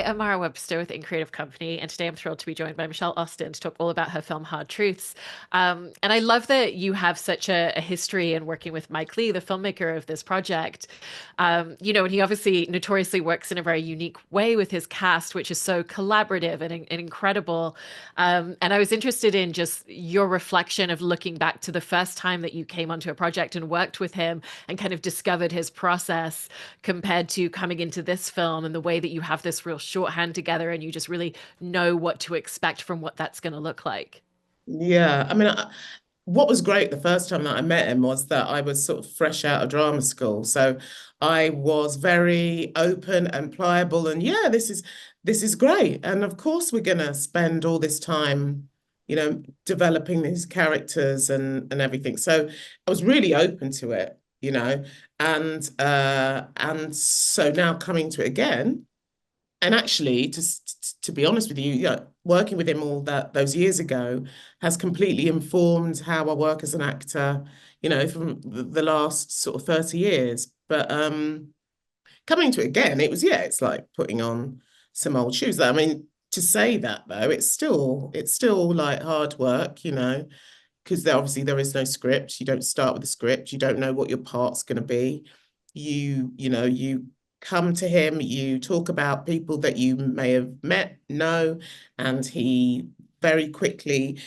Hi, I'm Mara Webster with In Creative Company, and today I'm thrilled to be joined by Michele Austin to talk all about her film Hard Truths. And I love that you have such a history in working with Mike Leigh, the filmmaker of this project. And he obviously notoriously works in a very unique way with his cast, which is so collaborative and incredible. And I was interested in just your reflection of looking back to the first time that you came onto a project and worked with him and kind of discovered his process compared to coming into this film and the way that you have this real shorthand together and you just really know what to expect from what that's going to look like. Yeah, I mean, what was great the first time that I met him was that I was sort of fresh out of drama school. So I was very open and pliable and yeah, this is great. And of course we're gonna spend all this time, developing these characters and everything. So I was really open to it, and so now coming to it again. And actually, to be honest with you, yeah, working with him all those years ago has completely informed how I work as an actor, from the last sort of 30 years. But coming to it again, it's like putting on some old shoes. I mean, to say that though, it's still like hard work, because obviously there is no script. You don't start with a script. You don't know what your part's going to be. You come to him, you talk about people that you may have met, know, and he very quickly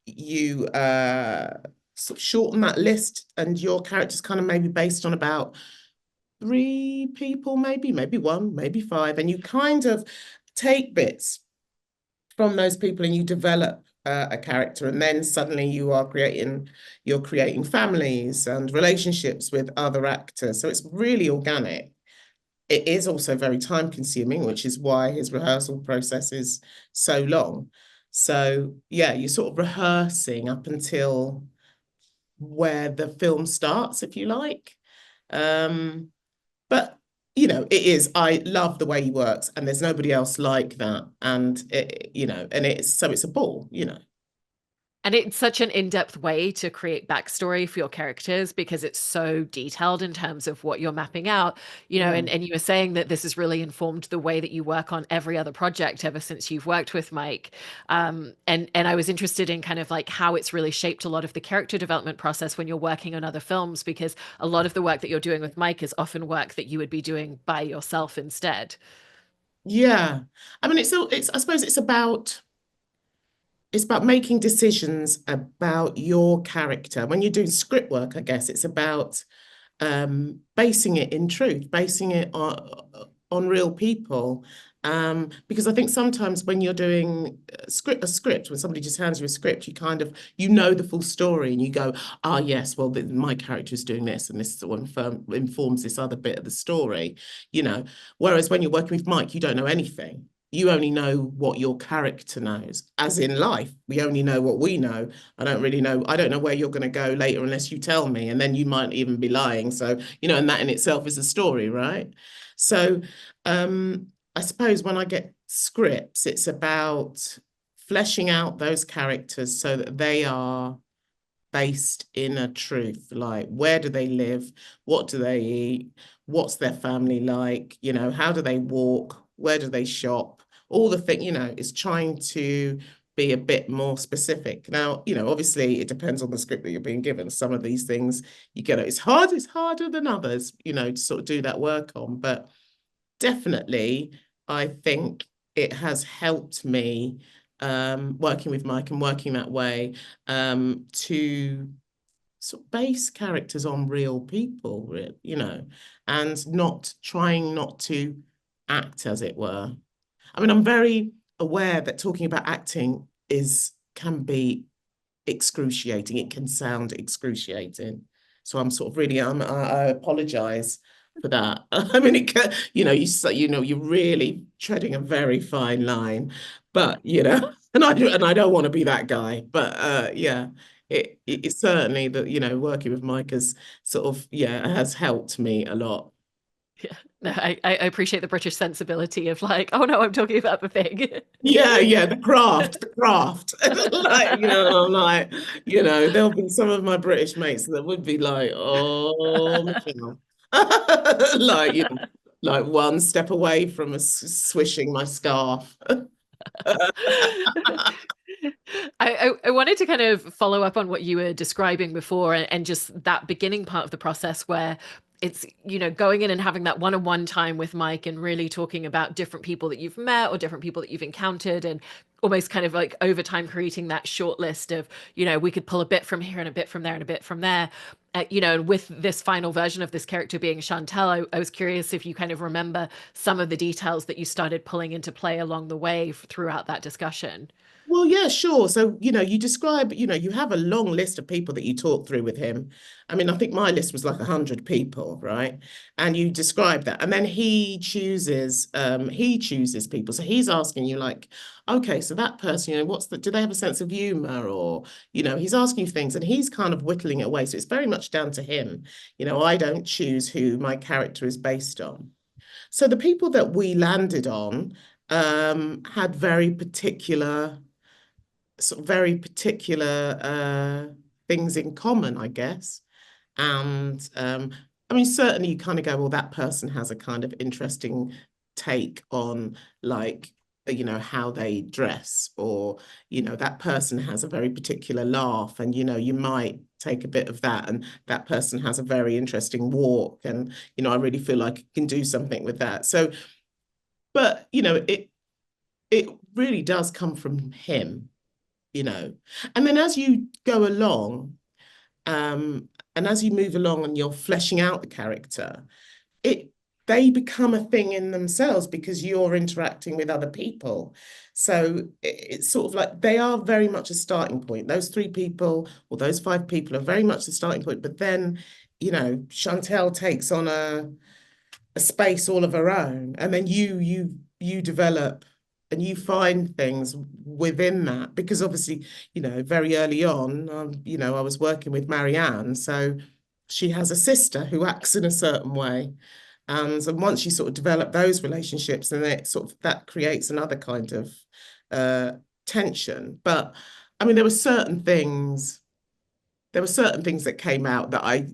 you sort of shorten that list, and your character's kind of maybe based on about three people, maybe one, maybe five, and you kind of take bits from those people and you develop a character, and then suddenly you're creating families and relationships with other actors, so it's really organic. It is also very time consuming, which is why his rehearsal process is so long. So yeah, you're sort of rehearsing up until where the film starts, if you like. But I love the way he works, and there's nobody else like that. And it's a ball. And it's such an in-depth way to create backstory for your characters because it's so detailed in terms of what you're mapping out, Yeah. and you were saying that this has really informed the way that you work on every other project ever since you've worked with Mike. And I was interested in kind of like how it's really shaped a lot of the character development process when you're working on other films, because a lot of the work that you're doing with Mike is often work that you would be doing by yourself instead. Yeah. I mean, I suppose it's about making decisions about your character. When you're doing script work, I guess it's about basing it in truth, basing it on real people. Because I think sometimes when you're doing a script, when somebody just hands you a script, you kind of the full story, and you go, ah, yes, well, my character is doing this, and this sort of informs this other bit of the story, you know. Whereas when you're working with Mike, you don't know anything. You only know what your character knows. As in life, we only know what we know. I don't know where you're going to go later unless you tell me, and then you might even be lying. So, and that in itself is a story, right? So, I suppose when I get scripts, it's about fleshing out those characters so that they are based in a truth. Like, where do they live? What do they eat? What's their family like? How do they walk? Where do they shop? All the thing, is trying to be a bit more specific. Now, obviously it depends on the script that you're being given. Some of these things it's harder than others, to sort of do that work on. But definitely, I think it has helped me working with Mike and working that way to sort of base characters on real people, and trying not to act, as it were. I mean, I'm very aware that talking about acting can be excruciating. It can sound excruciating. So I'm sort of really, I apologize for that. I mean, you're really treading a very fine line, but and I don't want to be that guy, but yeah, it's certainly that working with Mike has sort of has helped me a lot. Yeah. No, I appreciate the British sensibility of like, oh no, I'm talking about the thing. Yeah, yeah, the craft. Like, I'm like, there'll be some of my British mates that would be like, oh, Michelle. Like, like one step away from swishing my scarf. I wanted to kind of follow up on what you were describing before and just that beginning part of the process where it's, going in and having that one-on-one time with Mike and really talking about different people that you've met or different people that you've encountered and almost kind of like over time creating that short list of, we could pull a bit from here and a bit from there and a bit from there. And with this final version of this character being Chantel, I was curious if you kind of remember some of the details that you started pulling into play along the way throughout that discussion. Well, yeah, sure. So, you describe, you have a long list of people that you talk through with him. I mean, I think my list was like 100 people, right? And you describe that. And then he chooses people. So he's asking you like, okay, so that person, do they have a sense of humor? Or, he's asking you things and he's kind of whittling it away. So it's very much down to him. I don't choose who my character is based on. So the people that we landed on had very particular things in common, I guess. And I mean, certainly you kind of go, well, that person has a kind of interesting take on like, how they dress, or, that person has a very particular laugh, and, you might take a bit of that, and that person has a very interesting walk, and, I really feel like I can do something with that. So, but, it really does come from him, you know. And then as you go along, and as you move along and you're fleshing out the character, it they become a thing in themselves because you're interacting with other people. So it's sort of like they are very much a starting point. Those three people or those five people are very much the starting point. But then, Chantel takes on a space all of her own, and then you develop and you find things within that, because obviously, very early on, I was working with Marianne, so she has a sister who acts in a certain way, and once you sort of develop those relationships, then it sort of that creates another kind of uh tension. But I mean, there were certain things that came out that I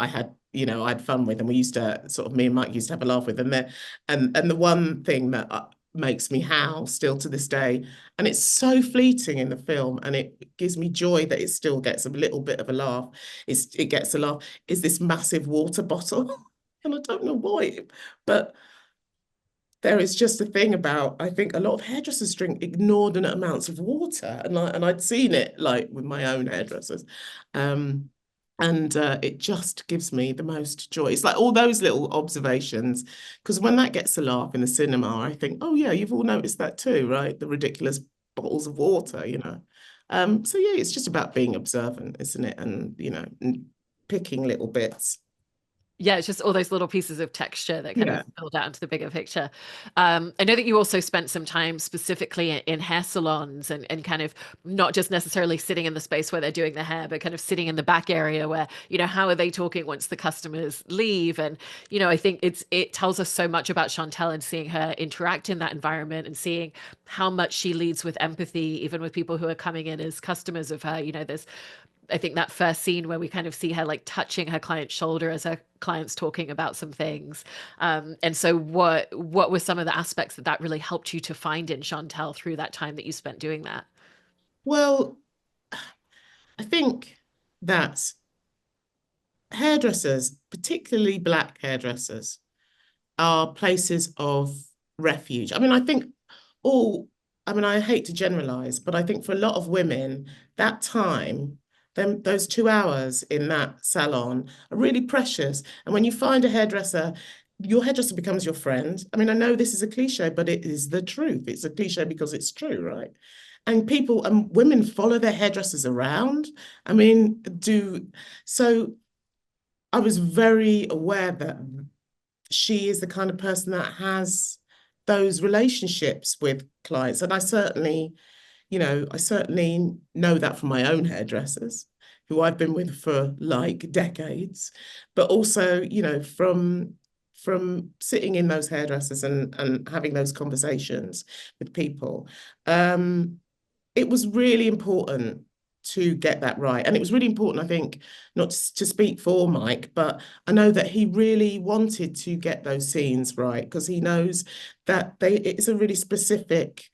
had, I had fun with, and we used to sort of, me and Mike used to have a laugh with, and the one thing that makes me howl still to this day, and it's so fleeting in the film, and it gives me joy that it still gets a little bit of a laugh. It gets a laugh. Is this massive water bottle, and I don't know why, but there is just a thing about, I think a lot of hairdressers drink inordinate amounts of water, and I'd seen it like with my own hairdressers, um, and it just gives me the most joy. It's like all those little observations, because when that gets a laugh in the cinema, I think, oh yeah, you've all noticed that too, right? The ridiculous bottles of water. So yeah, it's just about being observant, isn't it? And and picking little bits. Yeah, it's just all those little pieces of texture that kind of Yeah. build out into the bigger picture. I know that you also spent some time specifically in hair salons and kind of not just necessarily sitting in the space where they're doing the hair, but kind of sitting in the back area where, how are they talking once the customers leave? And, I think it tells us so much about Chantel and seeing her interact in that environment and seeing how much she leads with empathy, even with people who are coming in as customers of her. There's I think that first scene where we kind of see her like touching her client's shoulder as her client's talking about some things. And so what were some of the aspects that really helped you to find in Chantel through that time that you spent doing that? Well, I think that hairdressers, particularly black hairdressers, are places of refuge. I mean, all, I hate to generalize, but I think for a lot of women, that time, those 2 hours in that salon are really precious. And when you find a hairdresser, your hairdresser becomes your friend. I mean, I know this is a cliche, but it is the truth. It's a cliche because it's true, right? And people and women follow their hairdressers around. I mean, so I was very aware that she is the kind of person that has those relationships with clients. And I certainly know that from my own hairdressers, who I've been with for like decades, but also, from sitting in those hairdressers and having those conversations with people. It was really important to get that right. And it was really important, I think, not to speak for Mike, but I know that he really wanted to get those scenes right because he knows that it's a really specific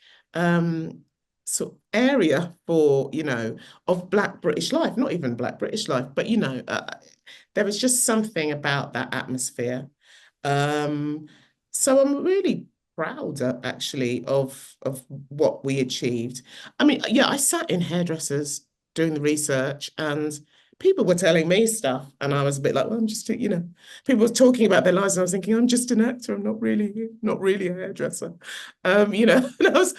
sort of area for, of Black British life, not even Black British life, but there was just something about that atmosphere. Um, so I'm really proud actually of what we achieved. I mean, yeah, I sat in hairdressers doing the research and people were telling me stuff and I was a bit like, well, I'm just, people were talking about their lives and I was thinking, I'm just an actor. I'm not really a hairdresser. I was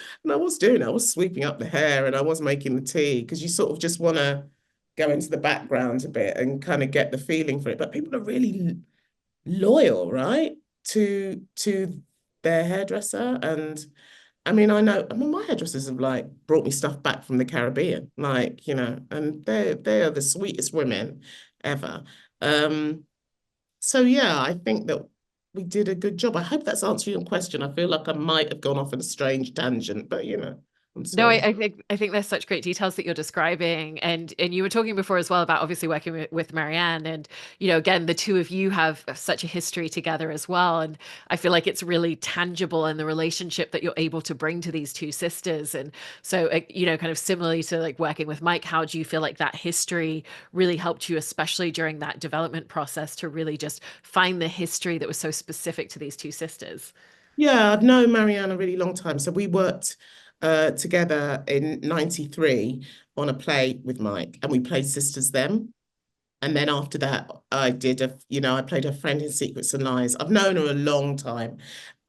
sweeping up the hair and I was making the tea because you sort of just want to go into the background a bit and kind of get the feeling for it. But people are really loyal, right? To their hairdresser. And I mean, my hairdressers have like brought me stuff back from the Caribbean, like, and they are the sweetest women ever. Um, so yeah, I think that we did a good job. I hope that's answering your question. I feel like I might have gone off on a strange tangent, but I'm No, sorry. I think there's such great details that you're describing, and you were talking before as well about obviously working with Marianne, and again the two of you have such a history together as well, and I feel like it's really tangible in the relationship that you're able to bring to these two sisters, and so kind of similarly to like working with Mike, how do you feel like that history really helped you, especially during that development process, to really just find the history that was so specific to these two sisters? Yeah, I've known Marianne a really long time. So we worked together in '93 on a play with Mike, and we played Sisters Them. And then after that, I played her friend in Secrets and Lies. I've known her a long time.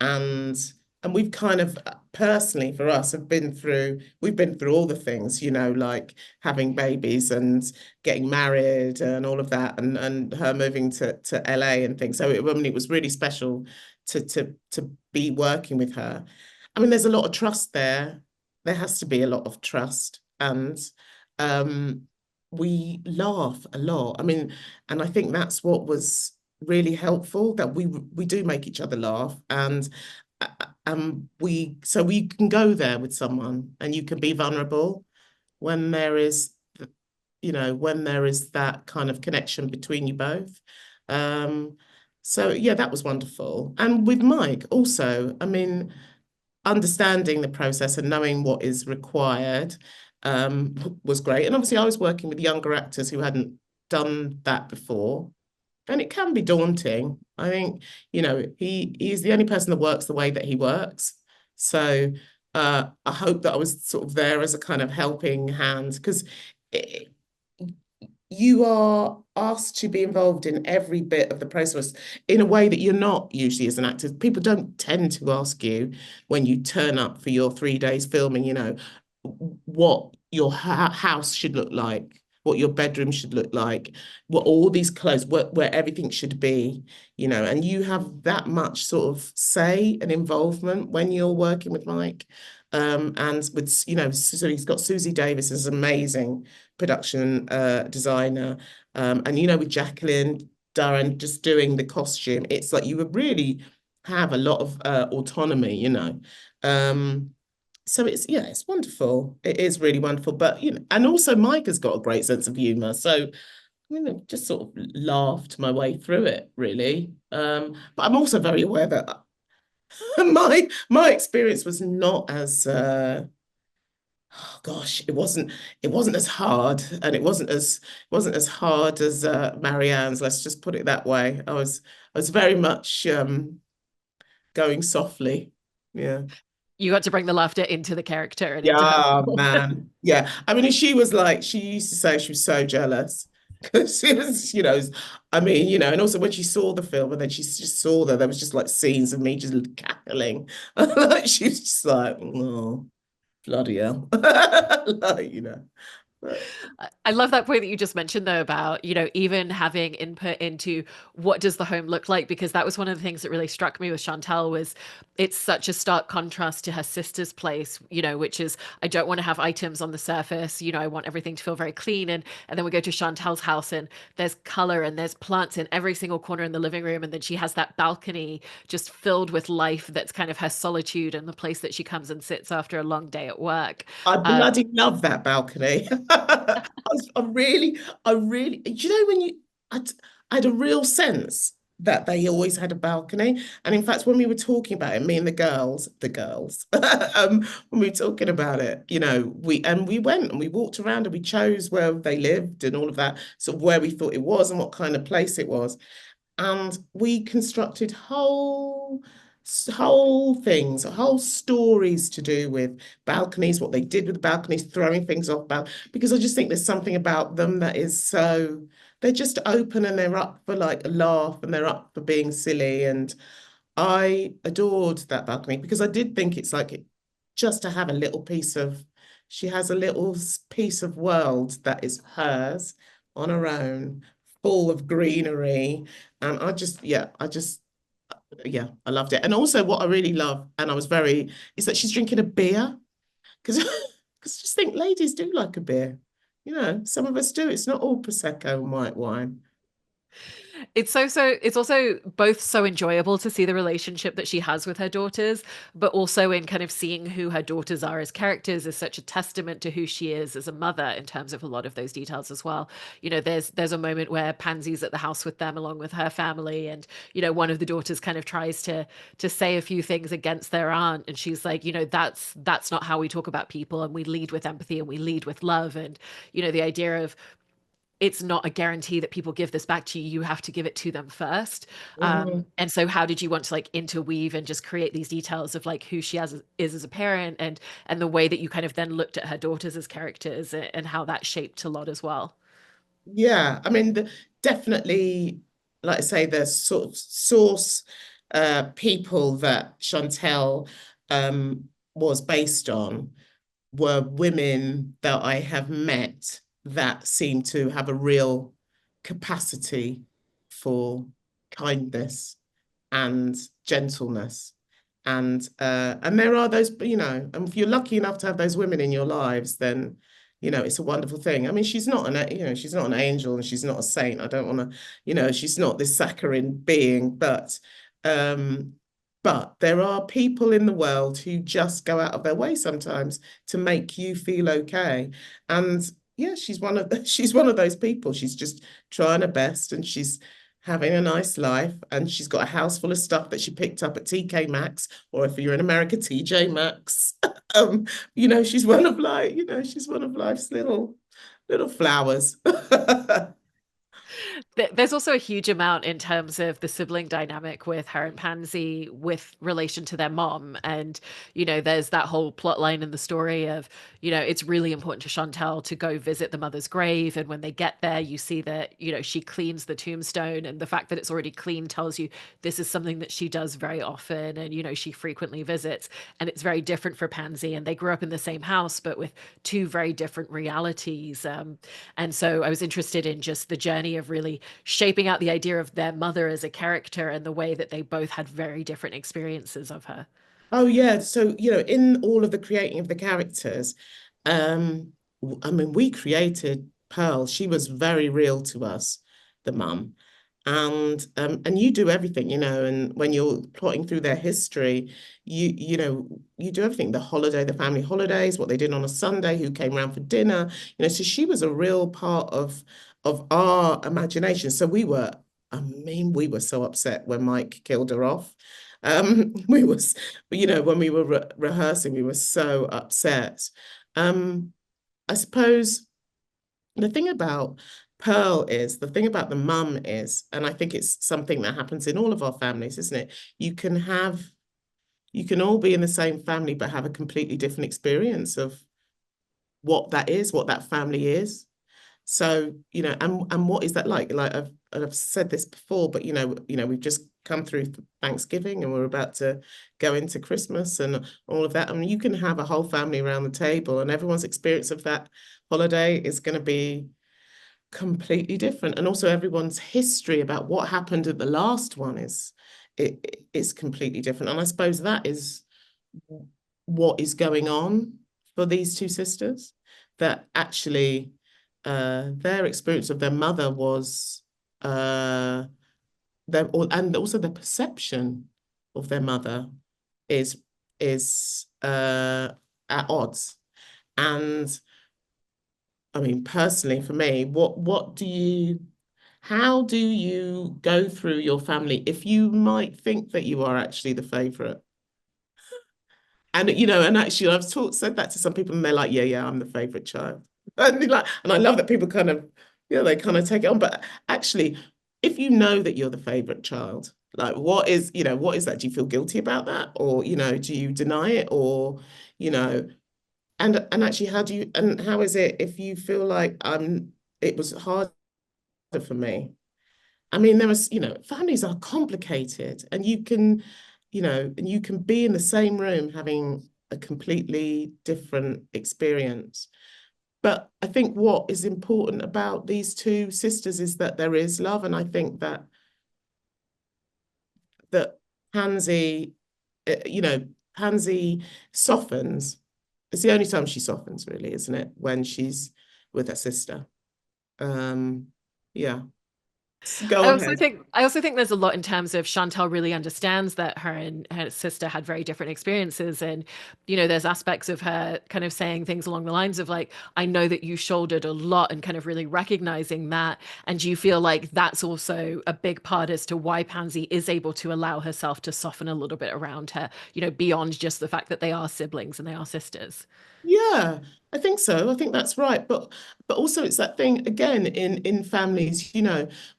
And we've kind of personally for us we've been through all the things, like having babies and getting married and all of that and her moving to LA and things. So it was really special to be working with her. I mean, there's a lot of trust there. There has to be a lot of trust. And um we laugh a lot. I mean, and I think that's what was really helpful that we do make each other laugh and we can go there with someone and you can be vulnerable when there is that kind of connection between you both. Um, so yeah, that was wonderful. And with Mike also, I mean, understanding the process and knowing what is required was great. And obviously, I was working with younger actors who hadn't done that before, and it can be daunting. I think, he's the only person that works the way that he works. So I hope that I was sort of there as a kind of helping hand because you are asked to be involved in every bit of the process in a way that you're not usually as an actor. People don't tend to ask you when you turn up for your 3 days filming, what your house should look like, what your bedroom should look like, what all these clothes, where everything should be, and you have that much sort of say and involvement when you're working with Mike. And with, so he's got Susie Davis as amazing production designer. And with Jacqueline Durran just doing the costume, it's like you would really have a lot of autonomy, Um, so it's wonderful. It is really wonderful. But and also Mike has got a great sense of humor. So just sort of laughed my way through it, really. But I'm also very aware that my experience was not as oh gosh, it wasn't as hard and it wasn't as hard as Marianne's, let's just put it that way. I was very much going softly. Yeah. You got to bring the laughter into the character and into her Yeah, role. man. Yeah. I mean, she used to say she was so jealous because she was, I mean, and also when she saw the film and then she just saw that there was just like scenes of me just cackling. Like she's just like, oh, bloody hell. Like, but I love that point that you just mentioned though about, even having input into what does the home look like, because that was one of the things that really struck me with Chantal was it's such a stark contrast to her sister's place, which is I don't want to have items on the surface, I want everything to feel very clean, and then we go to Chantal's house and there's color and there's plants in every single corner in the living room, and then she has that balcony just filled with life that's kind of her solitude and the place that she comes and sits after a long day at work. I Um, bloody love that balcony. Do you know when I had a real sense that they always had a balcony. And in fact, when we were talking about it, me and the girls, when we were talking about it, we went and we walked around and we chose where they lived and all of that, sort of where we thought it was and what kind of place it was. And we constructed whole things, whole stories to do with balconies, what they did with the balconies, throwing things off because I just think there's something about them that is so they're just open and they're up for like a laugh and they're up for being silly. And I adored that balcony because I did think it's like just to have a little piece of, she has a little piece of world that is hers on her own, full of greenery. And yeah, I loved it. And also what I really love, and I was very, is that she's drinking a beer. Because I just think ladies do like a beer. Some of us do. It's not all Prosecco and white wine. It's also both so enjoyable to see the relationship that she has with her daughters, but also in kind of seeing who her daughters are as characters is such a testament to who she is as a mother in terms of a lot of those details as well. There's a moment where Pansy's at the house with them along with her family, and one of the daughters kind of tries to say a few things against their aunt, and she's like, that's not how we talk about people, and we lead with empathy and we lead with love, and the idea of it's not a guarantee that people give this back to you. You have to give it to them first. Mhm. And so how did you want to like interweave and just create these details of like who is as a parent, and the way that you kind of then looked at her daughters as characters, and how that shaped a lot as well? Yeah, I mean, definitely, like I say, the sort of source people that Chantel was based on were women that I have met that seem to have a real capacity for kindness and gentleness. And there are those, and if you're lucky enough to have those women in your lives, then it's a wonderful thing. I mean, she's not an angel and she's not a saint. I don't want to, she's not this saccharine being, um, but there are people in the world who just go out of their way sometimes to make you feel okay. And yeah, she's one of those people. She's just trying her best and she's having a nice life, and she's got a house full of stuff that she picked up at TK Maxx, or if you're in America, TJ Maxx. um, she's one of life's little flowers. There's also a huge amount in terms of the sibling dynamic with her and Pansy with relation to their mom. And, there's that whole plot line in the story of, it's really important to Chantal to go visit the mother's grave. And when they get there, you see that, she cleans the tombstone. And the fact that it's already clean tells you this is something that she does very often. And, she frequently visits. And it's very different for Pansy. And they grew up in the same house, but with two very different realities. And so I was interested in just the journey of really shaping out the idea of their mother as a character and the way that they both had very different experiences of her. Oh yeah, so in all of the creating of the characters, I mean, we created Pearl. She was very real to us, the mum, and you do everything, and when you're plotting through their history, you do everything. The holiday, the family holidays, what they did on a Sunday, who came around for dinner, so she was a real part of our imagination. So I mean, we were so upset when Mike killed her off. We was, when we were rehearsing, we were so upset. Um, I suppose the thing about the thing about the mum is, and I think it's something that happens in all of our families, isn't it? You can all be in the same family, but have a completely different experience of what that is, what that family is. So, and what is that like? Like I've said this before, but we've just come through Thanksgiving and we're about to go into Christmas and all of that. I mean, you can have a whole family around the table and everyone's experience of that holiday is going to be completely different. And also everyone's history about what happened at the last one is completely different. And I suppose that is what is going on for these two sisters, that actually their experience of their mother was and also the perception of their mother is at odds. And I mean, personally for me, what do you how do you go through your family if you might think that you are actually the favorite? And and actually I've said that to some people and they're like, yeah, yeah, I'm the favorite child. And I love that people kind of, they kind of take it on. But actually, if you know that you're the favorite child, like what is that? Do you feel guilty about that? Or, do you deny it? Or, you know, and actually how is it if you feel like it was harder for me? I mean, families are complicated and and you can be in the same room having a completely different experience. But I think what is important about these two sisters is that there is love. And I think that Pansy, you know, Pansy softens. It's the only time she softens, really, isn't it? When she's with her sister. Um, yeah. Go I on also ahead. think I also think there's a lot in terms of Chantal really understands that her and her sister had very different experiences, and there's aspects of her kind of saying things along the lines of like, I know that you shouldered a lot, and kind of really recognizing that. And do you feel like that's also a big part as to why Pansy is able to allow herself to soften a little bit around her, beyond just the fact that they are siblings and they are sisters? Yeah, I think so. I think that's right. But also it's that thing again in families,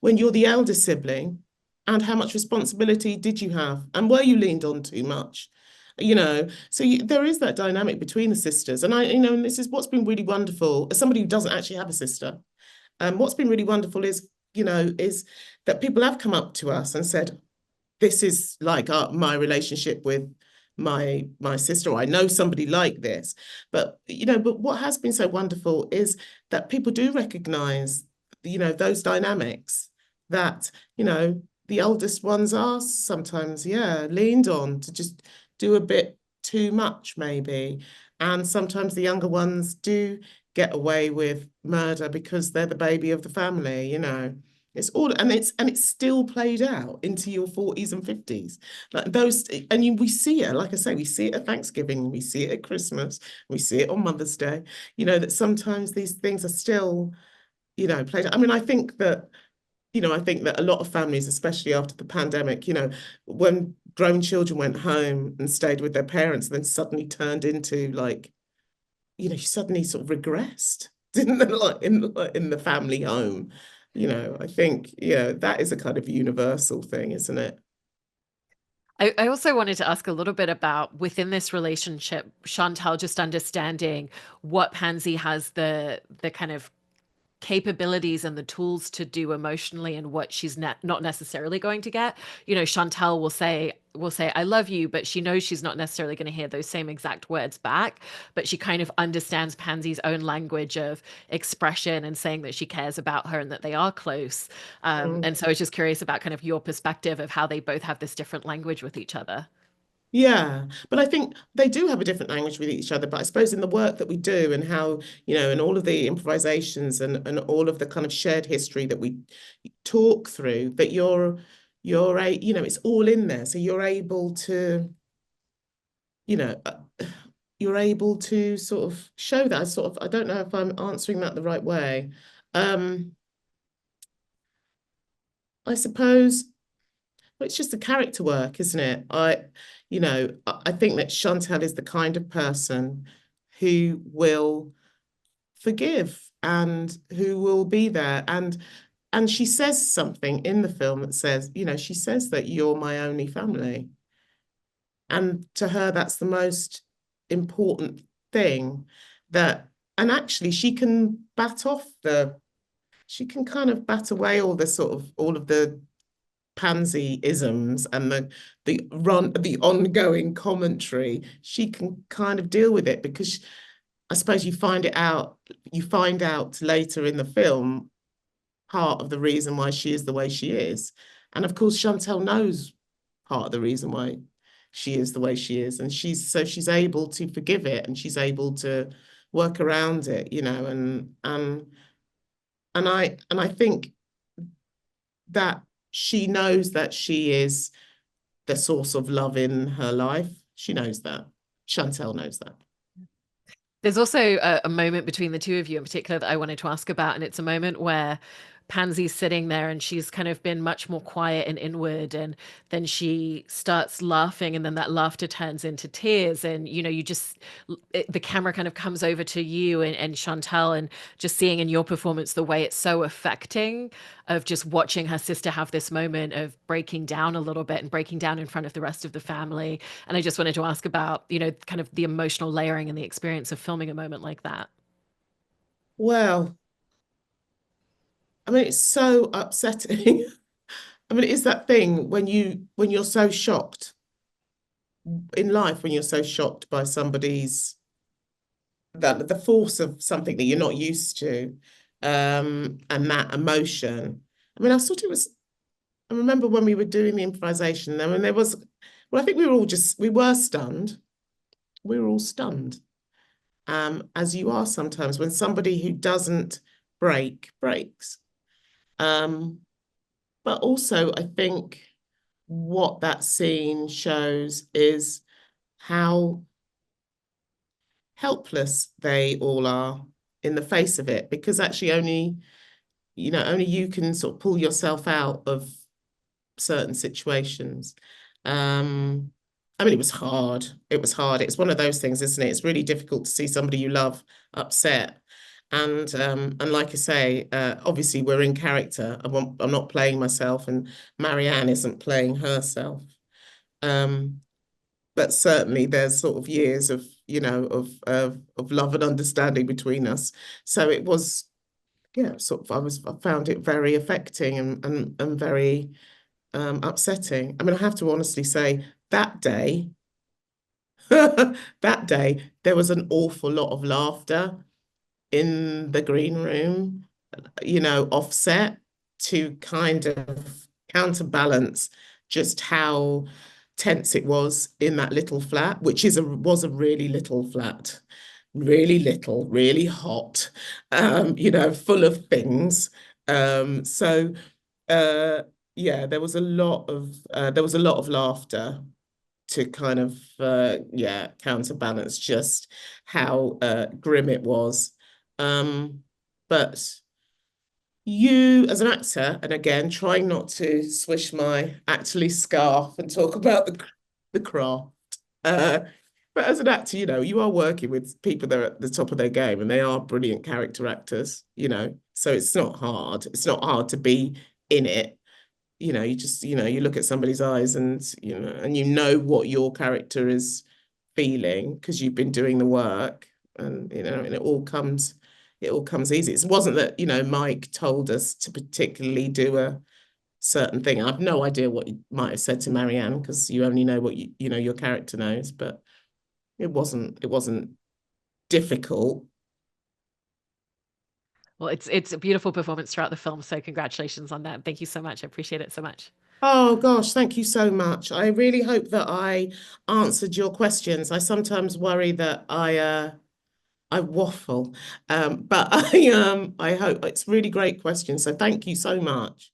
when you're the elder sibling, and how much responsibility did you have? And were you leaned on too much? So there is that dynamic between the sisters. And and this is what's been really wonderful as somebody who doesn't actually have a sister. What's been really wonderful is that people have come up to us and said, this is like my relationship with my sister, or I know somebody like this. But what has been so wonderful is that people do recognize, those dynamics, that, the eldest ones are sometimes, yeah, leaned on to just do a bit too much, maybe. And sometimes the younger ones do get away with murder because they're the baby of the family. It's still played out into your 40s and 50s. Like those, and we see it, like I say, we see it at Thanksgiving, we see it at Christmas, we see it on Mother's Day, that sometimes these things are still, played out. I mean, I think that a lot of families, especially after the pandemic, when grown children went home and stayed with their parents, then suddenly turned into like, suddenly sort of regressed, didn't they? Like in the family home. I think, that is a kind of universal thing, isn't it? I also wanted to ask a little bit about within this relationship, Chantal just understanding what Pansy has the kind of capabilities and the tools to do emotionally, and what she's not necessarily going to get. Chantal will say I love you, but she knows she's not necessarily going to hear those same exact words back, but she kind of understands Pansy's own language of expression and saying that she cares about her and that they are close. Mm. And so I was just curious about kind of your perspective of how they both have this different language with each other. Yeah, but I think they do have a different language with each other. But I suppose in the work that we do and how, and all of the improvisations and all of the kind of shared history that we talk through, that it's all in there. So you know, uh, you're able to sort of show that. I don't know if I'm answering that the right way. Um, I suppose it's just a character work, isn't it? I think that Chantal is the kind of person who will forgive and who will be there. And she says something in the film that says, she says that you're my only family. And to her, that's the most important thing that, and actually she can kind of bat away all of the pansy isms and the ongoing commentary. She can kind of deal with it because I suppose you find out later in the film part of the reason why she is the way she is. And of course, Chantal knows part of the reason why she is the way she is. And she's able to forgive it, and she's able to work around it, and I think that she knows that she is the source of love in her life. She knows that. Chantel knows that. There's also a moment between the two of you in particular that I wanted to ask about, and it's a moment where Pansy's sitting there and she's kind of been much more quiet and inward, and then she starts laughing, and then that laughter turns into tears, and you just the camera kind of comes over to you and Chantal, and just seeing in your performance the way it's so affecting of just watching her sister have this moment of breaking down a little bit and breaking down in front of the rest of the family. And I just wanted to ask about, kind of the emotional layering and the experience of filming a moment like that. Well, I mean, it's so upsetting. I mean, it is that thing when you're so shocked in life, when you're so shocked by somebody's that the force of something that you're not used to, and that emotion. I mean, I thought it was. I remember when we were doing the improvisation. I mean, there was. Well, I think we were stunned. We were all stunned, as you are sometimes when somebody who doesn't breaks. Um, but also, I think what that scene shows is how helpless they all are in the face of it, because actually only you can sort of pull yourself out of certain situations. Um, I mean, it was hard. It was hard. It's one of those things, isn't it? It's really difficult to see somebody you love upset. And like I say, obviously we're in character. I'm not playing myself, and Marianne isn't playing herself. Um, but certainly there's sort of years of, of love and understanding between us. So it was, yeah, sort of I found it very affecting and very upsetting. I mean, I have to honestly say that day, that day, there was an awful lot of laughter in the green room, offset to kind of counterbalance just how tense it was in that little flat, which was a really little flat, really little, really hot, full of things. So uh, yeah, there was a lot of laughter to kind of counterbalance just how grim it was. But you as an actor, and again, trying not to swish my actorly scarf and talk about the craft. Uh, but as an actor, you are working with people that are at the top of their game, and they are brilliant character actors, so it's not hard. It's not hard to be in it. You just, you look at somebody's eyes and, and you know what your character is feeling because you've been doing the work, and, and it all comes easy. It wasn't that, Mike told us to particularly do a certain thing. I've no idea what you might have said to Marianne because you only know what your character knows, but it wasn't difficult. Well, it's a beautiful performance throughout the film, so congratulations on that. Thank you so much. I appreciate it so much. Oh gosh, thank you so much. I really hope that I answered your questions. I sometimes worry that I waffle. But I hope it's really great questions. So thank you so much.